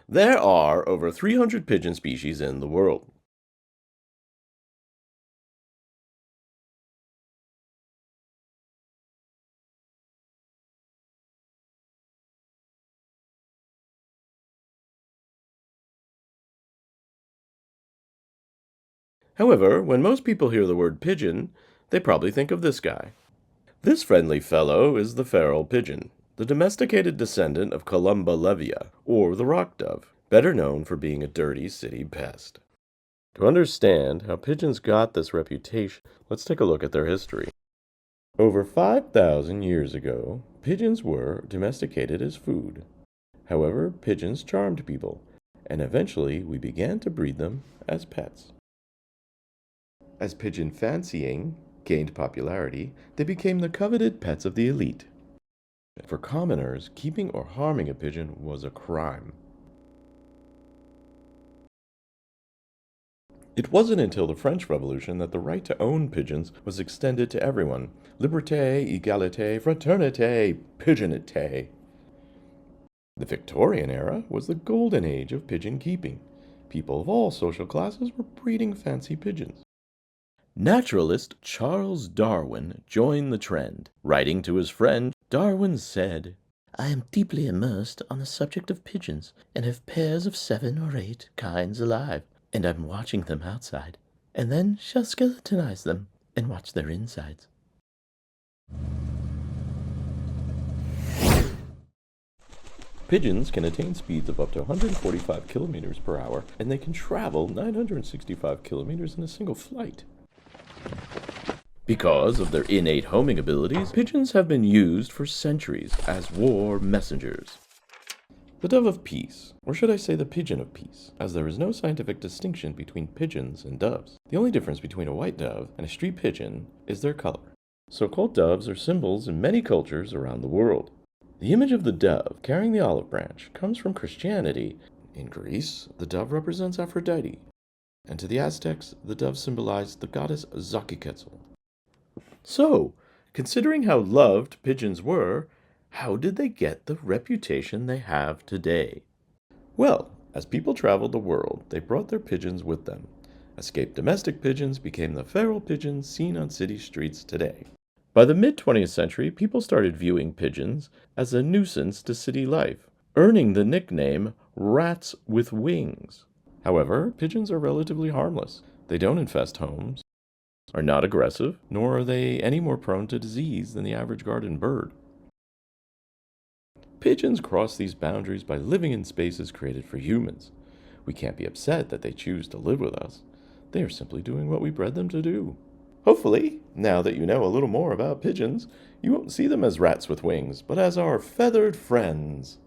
There are over 300 pigeon species in the world. However, when most people hear the word pigeon, they probably think of this guy. This friendly fellow is the feral pigeon, the domesticated descendant of Columba levia, or the rock dove, better known for being a dirty city pest. To understand how pigeons got this reputation, let's take a look at their history. Over 5,000 years ago, pigeons were domesticated as food. However, pigeons charmed people, and eventually we began to breed them as pets. As pigeon fancying gained popularity, they became the coveted pets of the elite. For commoners, keeping or harming a pigeon was a crime. It wasn't until the French Revolution that the right to own pigeons was extended to everyone. Liberté, égalité, fraternité, pigeonité. The Victorian era was the golden age of pigeon keeping. People of all social classes were breeding fancy pigeons. Naturalist Charles Darwin joined the trend. Writing to his friend, Darwin said, "I am deeply immersed on the subject of pigeons, and have pairs of 7 or 8 kinds alive, and I'm watching them outside, and then shall skeletonize them and watch their insides." Pigeons can attain speeds of up to 145 kilometers per hour, and they can travel 965 kilometers in a single flight. Because of their innate homing abilities, pigeons have been used for centuries as war messengers. The dove of peace, or should I say the pigeon of peace, as there is no scientific distinction between pigeons and doves. The only difference between a white dove and a street pigeon is their color. So-called doves are symbols in many cultures around the world. The image of the dove carrying the olive branch comes from Christianity. In Greece, the dove represents Aphrodite, and to the Aztecs, the dove symbolized the goddess Xochiquetzal. So, considering how loved pigeons were, how did they get the reputation they have today? Well, as people traveled the world, they brought their pigeons with them. Escaped domestic pigeons became the feral pigeons seen on city streets today. By the mid-20th century, people started viewing pigeons as a nuisance to city life, earning the nickname rats with wings. However, pigeons are relatively harmless. They don't infest homes, are not aggressive, nor are they any more prone to disease than the average garden bird. Pigeons cross these boundaries by living in spaces created for humans. We can't be upset that they choose to live with us. They are simply doing what we bred them to do. Hopefully, now that you know a little more about pigeons, you won't see them as rats with wings, but as our feathered friends.